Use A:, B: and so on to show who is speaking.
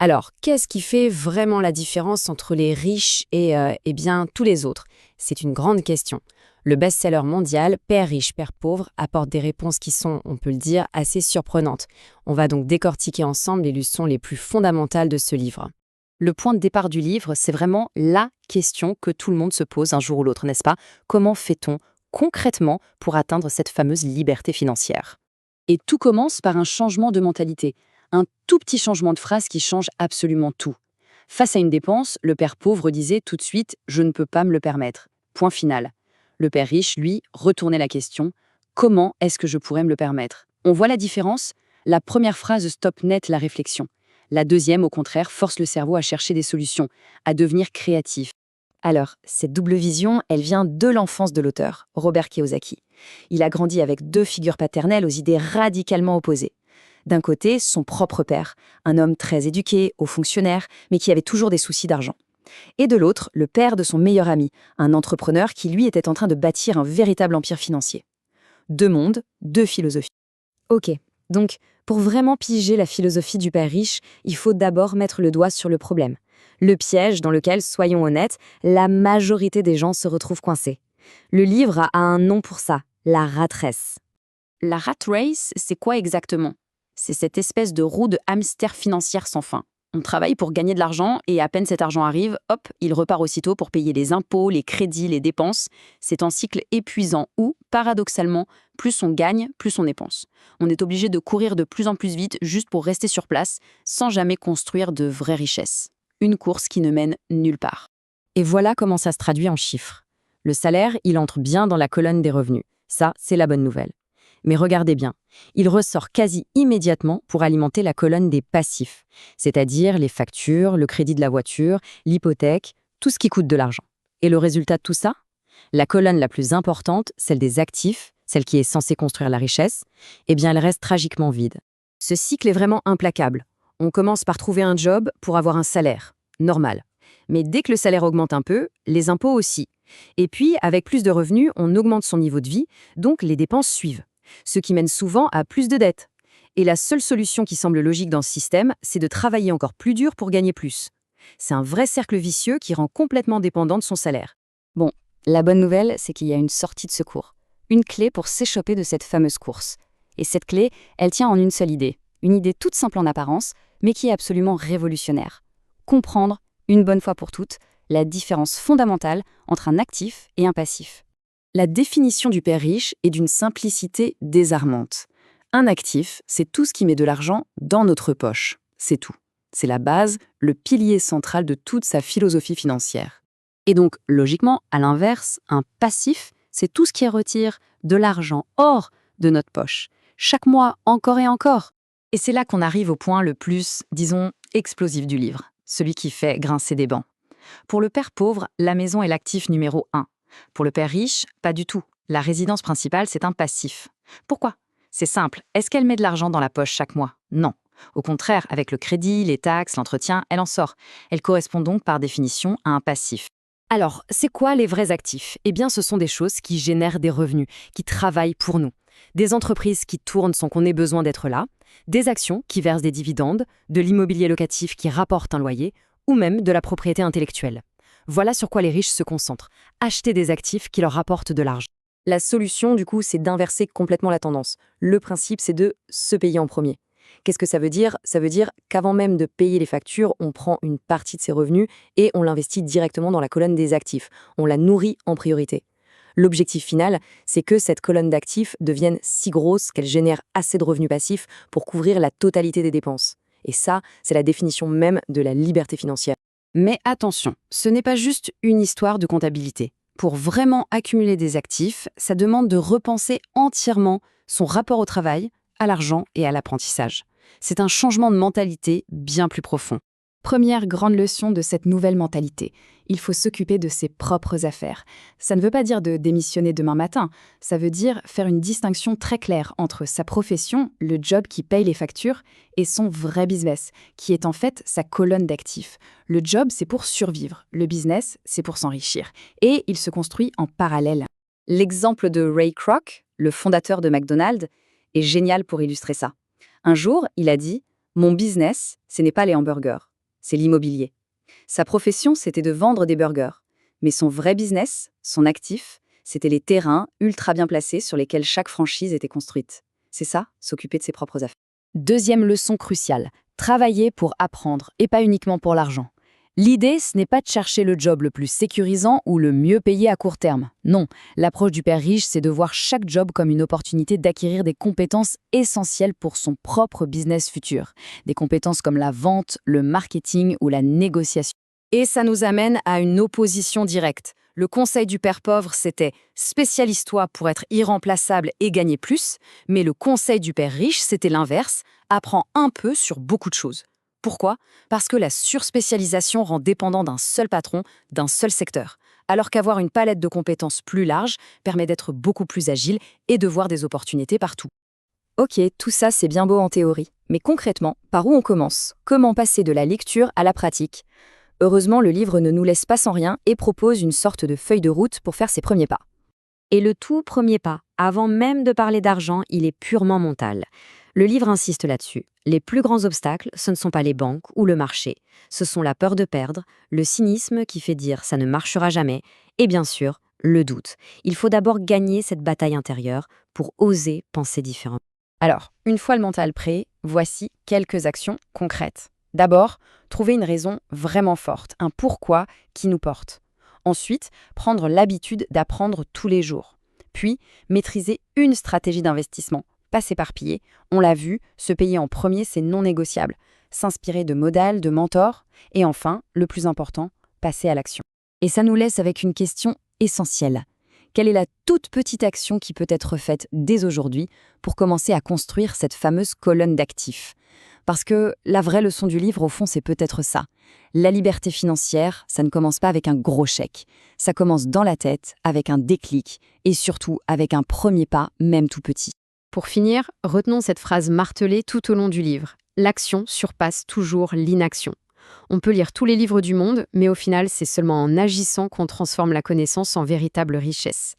A: Alors, qu'est-ce qui fait vraiment la différence entre les riches et bien tous les autres? C'est une grande question. Le best-seller mondial Père riche, Père pauvre apporte des réponses qui sont, on peut le dire, assez surprenantes. On va donc décortiquer ensemble les leçons les plus fondamentales de ce livre.
B: Le point de départ du livre, c'est vraiment la question que tout le monde se pose un jour ou l'autre, n'est-ce pas? Comment fait-on concrètement pour atteindre cette fameuse liberté financière? Et tout commence par un changement de mentalité, un tout petit changement de phrase qui change absolument tout. Face à une dépense, le père pauvre disait tout de suite « je ne peux pas me le permettre ». Point final. Le père riche, lui, retournait la question « comment est-ce que je pourrais me le permettre ?» On voit la différence? La première phrase stoppe net la réflexion. La deuxième, au contraire, force le cerveau à chercher des solutions, à devenir créatif. Alors, cette double vision, elle vient de l'enfance de l'auteur, Robert Kiyosaki. Il a grandi avec deux figures paternelles aux idées radicalement opposées. D'un côté, son propre père, un homme très éduqué, haut fonctionnaire, mais qui avait toujours des soucis d'argent. Et de l'autre, le père de son meilleur ami, un entrepreneur qui, lui, était en train de bâtir un véritable empire financier. Deux mondes, deux philosophies. Ok, donc, pour vraiment piger la philosophie du père riche, il faut d'abord mettre le doigt sur le problème. Le piège dans lequel, soyons honnêtes, la majorité des gens se retrouvent coincés. Le livre a un nom pour ça, la rat race. La rat race, c'est quoi exactement? C'est cette espèce de roue de hamster financière sans fin. On travaille pour gagner de l'argent et à peine cet argent arrive, hop, il repart aussitôt pour payer les impôts, les crédits, les dépenses. C'est un cycle épuisant où, paradoxalement, plus on gagne, plus on dépense. On est obligé de courir de plus en plus vite juste pour rester sur place, sans jamais construire de vraies richesses. Une course qui ne mène nulle part.
A: Et voilà comment ça se traduit en chiffres. Le salaire, il entre bien dans la colonne des revenus. Ça, c'est la bonne nouvelle. Mais regardez bien, il ressort quasi immédiatement pour alimenter la colonne des passifs, c'est-à-dire les factures, le crédit de la voiture, l'hypothèque, tout ce qui coûte de l'argent. Et le résultat de tout ça? La colonne la plus importante, celle des actifs, celle qui est censée construire la richesse, eh bien elle reste tragiquement vide. Ce cycle est vraiment implacable. On commence par trouver un job pour avoir un salaire, normal. Mais dès que le salaire augmente un peu, les impôts aussi. Et puis, avec plus de revenus, on augmente son niveau de vie, donc les dépenses suivent. Ce qui mène souvent à plus de dettes. Et la seule solution qui semble logique dans ce système, c'est de travailler encore plus dur pour gagner plus. C'est un vrai cercle vicieux qui rend complètement dépendant de son salaire.
B: Bon, la bonne nouvelle, c'est qu'il y a une sortie de secours. Une clé pour s'échapper de cette fameuse course. Et cette clé, elle tient en une seule idée. Une idée toute simple en apparence, mais qui est absolument révolutionnaire. Comprendre, une bonne fois pour toutes, la différence fondamentale entre un actif et un passif.
A: La définition du père riche est d'une simplicité désarmante. Un actif, c'est tout ce qui met de l'argent dans notre poche. C'est tout. C'est la base, le pilier central de toute sa philosophie financière. Et donc, logiquement, à l'inverse, un passif, c'est tout ce qui retire de l'argent hors de notre poche. Chaque mois, encore et encore. Et c'est là qu'on arrive au point le plus, disons, explosif du livre, celui qui fait grincer des dents. Pour le père pauvre, la maison est l'actif numéro 1. Pour le père riche, pas du tout. La résidence principale, c'est un passif. Pourquoi? C'est simple. Est-ce qu'elle met de l'argent dans la poche chaque mois? Non. Au contraire, avec le crédit, les taxes, l'entretien, elle en sort. Elle correspond donc par définition à un passif. Alors, c'est quoi les vrais actifs? Eh bien, ce sont des choses qui génèrent des revenus, qui travaillent pour nous. Des entreprises qui tournent sans qu'on ait besoin d'être là, des actions qui versent des dividendes, de l'immobilier locatif qui rapporte un loyer, ou même de la propriété intellectuelle. Voilà sur quoi les riches se concentrent. Acheter des actifs qui leur rapportent de l'argent. La solution, du coup, c'est d'inverser complètement la tendance. Le principe, c'est de se payer en premier. Qu'est-ce que ça veut dire? Ça veut dire qu'avant même de payer les factures, on prend une partie de ses revenus et on l'investit directement dans la colonne des actifs. On la nourrit en priorité. L'objectif final, c'est que cette colonne d'actifs devienne si grosse qu'elle génère assez de revenus passifs pour couvrir la totalité des dépenses. Et ça, c'est la définition même de la liberté financière. Mais attention, ce n'est pas juste une histoire de comptabilité. Pour vraiment accumuler des actifs, ça demande de repenser entièrement son rapport au travail, à l'argent et à l'apprentissage. C'est un changement de mentalité bien plus profond. Première grande leçon de cette nouvelle mentalité, il faut s'occuper de ses propres affaires. Ça ne veut pas dire de démissionner demain matin, ça veut dire faire une distinction très claire entre sa profession, le job qui paye les factures, et son vrai business, qui est en fait sa colonne d'actifs. Le job, c'est pour survivre, le business, c'est pour s'enrichir. Et il se construit en parallèle. L'exemple de Ray Kroc, le fondateur de McDonald's, est génial pour illustrer ça. Un jour, il a dit « Mon business, ce n'est pas les hamburgers. c'est l'immobilier. Sa profession, c'était de vendre des burgers. Mais son vrai business, son actif, c'était les terrains ultra bien placés sur lesquels chaque franchise était construite. C'est ça, s'occuper de ses propres affaires.
B: Deuxième leçon cruciale, travailler pour apprendre et pas uniquement pour l'argent. L'idée, ce n'est pas de chercher le job le plus sécurisant ou le mieux payé à court terme. Non, l'approche du père riche, c'est de voir chaque job comme une opportunité d'acquérir des compétences essentielles pour son propre business futur. Des compétences comme la vente, le marketing ou la négociation. Et ça nous amène à une opposition directe. Le conseil du père pauvre, c'était « spécialise-toi pour être irremplaçable et gagner plus », mais le conseil du père riche, c'était l'inverse « apprends un peu sur beaucoup de choses ». Pourquoi? Parce que la surspécialisation rend dépendant d'un seul patron, d'un seul secteur, alors qu'avoir une palette de compétences plus large permet d'être beaucoup plus agile et de voir des opportunités partout.
A: Ok, tout ça c'est bien beau en théorie, mais concrètement, par où on commence? Comment passer de la lecture à la pratique? Heureusement, le livre ne nous laisse pas sans rien et propose une sorte de feuille de route pour faire ses premiers pas.
B: Et le tout premier pas, avant même de parler d'argent, il est purement mental. Le livre insiste là-dessus. Les plus grands obstacles, ce ne sont pas les banques ou le marché. Ce sont la peur de perdre, le cynisme qui fait dire « ça ne marchera jamais » et bien sûr, le doute. Il faut d'abord gagner cette bataille intérieure pour oser penser différemment.
A: Alors, une fois le mental prêt, voici quelques actions concrètes. D'abord, trouver une raison vraiment forte, un pourquoi qui nous porte. Ensuite, prendre l'habitude d'apprendre tous les jours. Puis, maîtriser une stratégie d'investissement. Pas s'éparpiller. On l'a vu, se payer en premier, c'est non négociable. S'inspirer de modèles, de mentors. Et enfin, le plus important, passer à l'action. Et ça nous laisse avec une question essentielle. Quelle est la toute petite action qui peut être faite dès aujourd'hui pour commencer à construire cette fameuse colonne d'actifs? Parce que la vraie leçon du livre, au fond, c'est peut-être ça. La liberté financière, ça ne commence pas avec un gros chèque. Ça commence dans la tête, avec un déclic, et surtout avec un premier pas, même tout petit.
B: Pour finir, retenons cette phrase martelée tout au long du livre. L'action surpasse toujours l'inaction. On peut lire tous les livres du monde, mais au final, c'est seulement en agissant qu'on transforme la connaissance en véritable richesse.